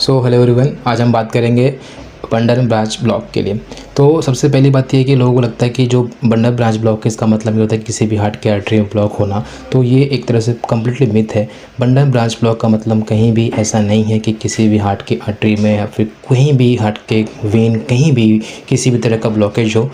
So hello everyone, आज हम बात करेंगे बंडल ब्रांच ब्लॉक के लिए। तो सबसे पहली बात ये है कि लोगों को लगता है कि जो बंडल ब्रांच ब्लॉक है इसका मतलब ये होता है कि किसी भी हार्ट के आर्टरी में ब्लॉक होना। तो ये एक तरह से कम्प्लीटली मिथ है। बंडल ब्रांच ब्लॉक का मतलब कहीं भी ऐसा नहीं है कि किसी भी हार्ट की आर्टरी में या फिर कहीं भी हार्ट के वेन कहीं भी किसी भी तरह का ब्लॉकेज हो।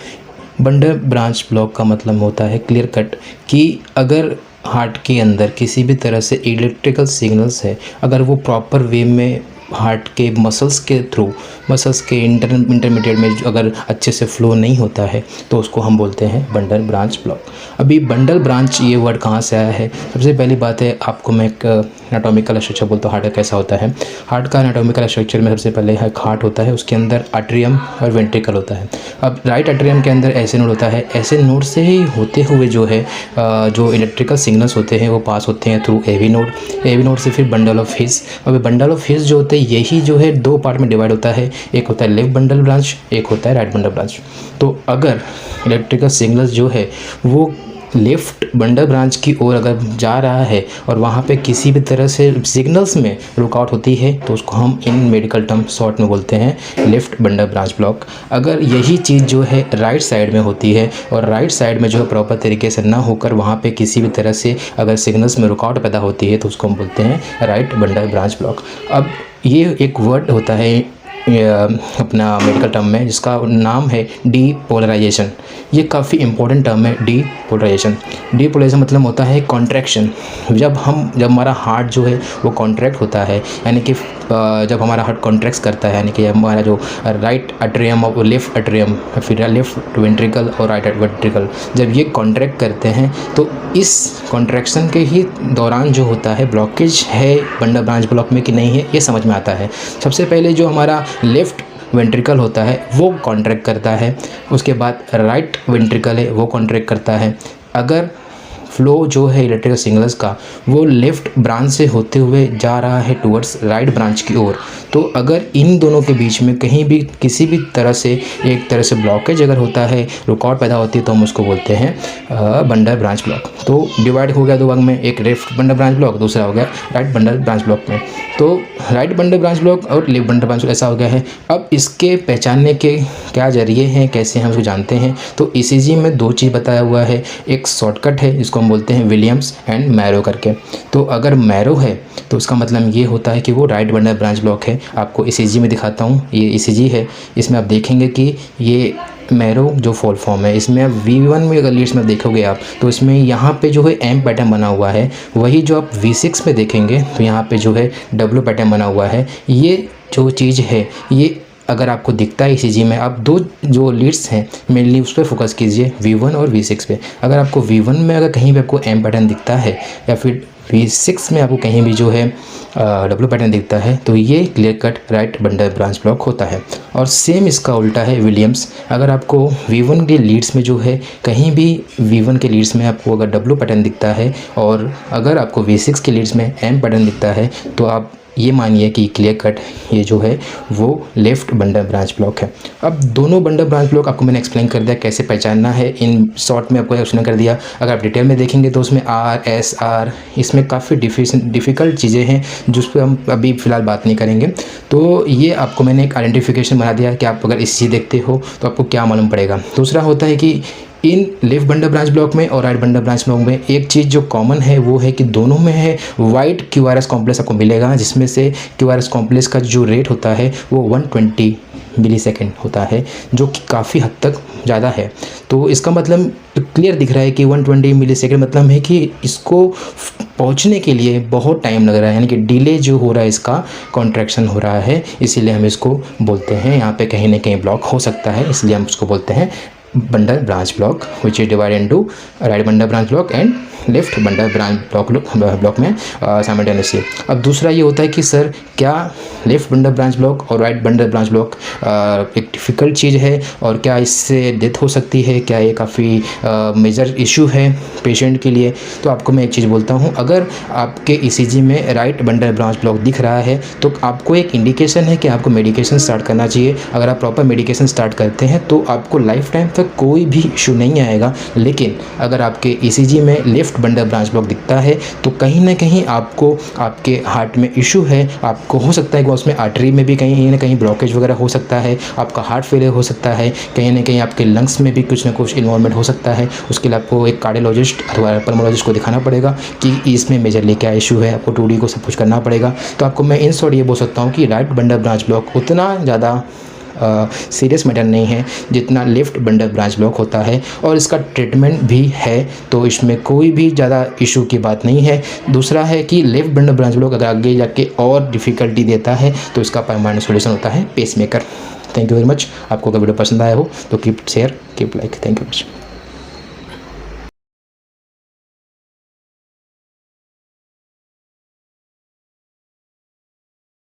बंडल ब्रांच ब्लॉक का मतलब होता है क्लियर कट कि अगर हार्ट के अंदर किसी भी तरह से इलेक्ट्रिकल सिग्नल्स है, अगर वो प्रॉपर वे में हार्ट के मसल्स के थ्रू, मसल्स के इंटरमीडिएट में अगर अच्छे से फ्लो नहीं होता है तो उसको हम बोलते हैं बंडल ब्रांच ब्लॉक। अभी बंडल ब्रांच ये वर्ड कहाँ से आया है? सबसे पहली बात है, आपको मैं एक एनाटॉमिकल स्ट्रक्चर बोलता हूँ हार्ट का कैसा होता है। हार्ट का एनाटॉमिकल स्ट्रक्चर में सबसे पहले एक हार्ट होता है, उसके अंदर आर्टरियम और वेंट्रिकल होता है। अब राइट आर्टरियम के अंदर ऐसे नोड होता है, ऐसे नोड से ही होते हुए जो है जो इलेक्ट्रिकल सिग्नल्स होते हैं वो पास होते हैं through AV node, AV node से फिर बंडल ऑफ हिस। अब बंडल ऑफ हिस जो होते हैं यही जो है दो पार्ट में डिवाइड होता है, एक होता है लेफ्ट बंडल ब्रांच, एक होता है राइट बंडल ब्रांच। तो अगर इलेक्ट्रिकल सिग्नल्स जो है वो लेफ्ट बंडल ब्रांच की ओर अगर जा रहा है और वहाँ पे किसी भी तरह से सिग्नल्स में रुकावट होती है तो उसको हम इन मेडिकल टर्म शॉर्ट में बोलते हैं लेफ्ट बंडल ब्रांच ब्लॉक। अगर यही चीज़ जो है राइट साइड में होती है और राइट साइड में जो है प्रॉपर तरीके से ना होकर वहाँ पे किसी भी तरह से अगर सिग्नल्स में रुकावट पैदा होती है तो उसको हम बोलते हैं राइट बंडल ब्रांच ब्लॉक। अब ये एक वर्ड होता है अपना मेडिकल टर्म में जिसका नाम है डीपोलराइजेशन। ये काफ़ी इंपॉर्टेंट टर्म है डीपोलराइजेशन। डीपोलराइजेशन मतलब होता है कॉन्ट्रैक्शन। जब हमारा हार्ट जो है वो कॉन्ट्रैक्ट होता है, यानी कि जब हमारा हार्ट कॉन्ट्रैक्ट करता है, यानी कि हमारा जो राइट एट्रियम और लेफ्ट एट्रियम, फिर लेफ्ट वेंट्रिकल और राइट वेंट्रिकल जब ये कॉन्ट्रैक्ट करते हैं तो इस कॉन्ट्रैक्शन के ही दौरान जो होता है ब्लॉकेज है बंडल ब्रांच ब्लॉक में कि नहीं है ये समझ में आता है। सबसे पहले जो हमारा लेफ्ट वेंट्रिकल होता है वो कॉन्ट्रैक्ट करता है, उसके बाद राइट वेंट्रिकल है वो कॉन्ट्रैक्ट करता है। अगर फ्लो जो है इलेक्ट्रिकल सिग्नल्स का वो लेफ्ट ब्रांच से होते हुए जा रहा है टुवर्ड्स राइट ब्रांच की ओर, तो अगर इन दोनों के बीच में कहीं भी किसी भी तरह से एक तरह से ब्लॉकेज अगर होता है, रुकावट पैदा होती है तो हम उसको बोलते हैं बंडल ब्रांच ब्लॉक। तो डिवाइड हो गया दो भाग में, एक लेफ्ट बंडल ब्रांच ब्लॉक, दूसरा हो गया राइट बंडल ब्रांच ब्लॉक में। तो राइट बंडल ब्रांच ब्लॉक और लेफ्ट बंडल ब्रांच ब्लॉक ऐसा हो गया है। अब इसके पहचानने के क्या जरिए हैं, कैसे हम उसको जानते हैं? तो ईसीजी में दो चीज़ बताया हुआ है। एक शॉर्टकट है जिसको हम बोलते हैं विलियम्स एंड मैरो करके। तो अगर मैरो है तो उसका मतलब ये होता है कि वो राइट बंडल ब्रांच ब्लॉक है। आपको ईसीजी में दिखाता हूँ, ये ईसीजी है, इसमें आप देखेंगे कि ये मैरो जो फॉल फॉर्म है इसमें आप V1 में अगर लीड्स में देखोगे आप तो इसमें यहाँ पे जो है एम पैटर्न बना हुआ है, वही जो आप V6 में देखेंगे तो यहाँ पे जो है W पैटर्न बना हुआ है। ये जो चीज़ है ये अगर आपको दिखता है ईसीजी में, आप दो जो लीड्स हैं मेनली उस पर फोकस कीजिए, V1 और V6 पे। अगर आपको V1 में अगर कहीं भी आपको एम पैटर्न दिखता है या फिर V6 में आपको कहीं भी जो है W पैटर्न दिखता है तो ये clear cut right bundle branch block होता है। और सेम इसका उल्टा है विलियम्स। अगर आपको V1 के लीड्स में जो है कहीं भी V1 के लीड्स में आपको अगर W पैटर्न दिखता है और अगर आपको V6 के लीड्स में M पैटर्न दिखता है तो आप ये मानिए कि क्लियर कट ये जो है वो लेफ्ट बंडल ब्रांच ब्लॉक है। अब दोनों बंडल ब्रांच ब्लॉक आपको मैंने एक्सप्लेन कर दिया कैसे पहचानना है, इन शॉर्ट में आपको एक्सप्लेन कर दिया। अगर आप डिटेल में देखेंगे तो उसमें RSR इसमें काफ़ी डिफ़िकल्ट चीज़ें हैं जिस पर हम अभी फ़िलहाल बात नहीं करेंगे। तो ये आपको मैंने एक आइडेंटिफिकेशन बना दिया कि आप अगर इस चीज़ देखते हो तो आपको क्या मालूम पड़ेगा। दूसरा होता है कि in left bundle branch block में और राइट बंडल ब्रांच ब्लॉक में एक चीज़ जो कॉमन है वो है कि दोनों में है वाइट QRS कॉम्प्लेक्स आपको मिलेगा, जिसमें से QRS कॉम्प्लेक्स का जो रेट होता है वो 120 मिलीसेकेंड होता है, जो कि काफ़ी हद तक ज़्यादा है। तो इसका मतलब क्लियर दिख रहा है कि 120 मिलीसेकेंड मतलब है कि इसको पहुंचने के लिए बहुत टाइम लग रहा है, यानी कि डिले जो हो रहा है इसका कॉन्ट्रैक्शन हो रहा है, इसीलिए हम इसको बोलते हैं यहाँ पे कहीं ना कहीं ब्लॉक हो सकता है, इसलिए हम उसको बोलते हैं bundle branch block which is divide into right bundle branch block and left bundle branch block में साइमल्टेनियसली। अब दूसरा ये होता है कि सर क्या लेफ्ट बंडल ब्रांच ब्लॉक और राइट बंडल ब्रांच ब्लॉक एक डिफ़िकल्ट चीज़ है और क्या इससे डेथ हो सकती है, क्या ये काफ़ी मेजर इशू है पेशेंट के लिए। तो आपको मैं एक चीज़ बोलता हूँ, अगर आपके ईसीजी में राइट बंडल ब्रांच ब्लॉक दिख रहा है तो आपको एक इंडिकेशन है कि आपको मेडिकेशन स्टार्ट करना चाहिए। अगर आप प्रॉपर मेडिकेशन स्टार्ट करते हैं तो आपको लाइफ टाइम तक कोई भी इशू नहीं आएगा। लेकिन अगर आपके ईसीजी में लेफ्ट बंडल ब्रांच ब्लॉक दिखता है तो कहीं ना कहीं आपको आपके हार्ट में इशू है, आपको हो सकता है कि उसमें आर्टरी में भी कहीं ना कहीं ब्लॉकेज वगैरह हो सकता है, आपका हार्ट फेलियर हो सकता है, कहीं ना कहीं आपके लंग्स में भी कुछ ना कुछ इन्वॉल्वमेंट हो सकता है। उसके लिए आपको एक कार्डियोलॉजिस्ट अथवा पल्मोलॉजिस्ट को दिखाना पड़ेगा कि इसमें मेजरली क्या इशू है, आपको 2D को सब कुछ करना पड़ेगा। तो आपको मैं इन शॉर्ट ये बोल सकता हूँ कि राइट बंडल ब्रांच ब्लॉक उतना ज़्यादा सीरियस मैटर नहीं है जितना लेफ़्ट बंडल ब्रांच ब्लॉक होता है, और इसका ट्रीटमेंट भी है, तो इसमें कोई भी ज़्यादा इशू की बात नहीं है। दूसरा है कि लेफ़्ट बंडल ब्रांच ब्लॉक अगर आगे जाके और डिफ़िकल्टी देता है तो इसका परमानेंट सॉल्यूशन होता है pacemaker. Thank you very much. आपको अगर वीडियो पसंद आया हो तो keep share, keep like. Thank you much.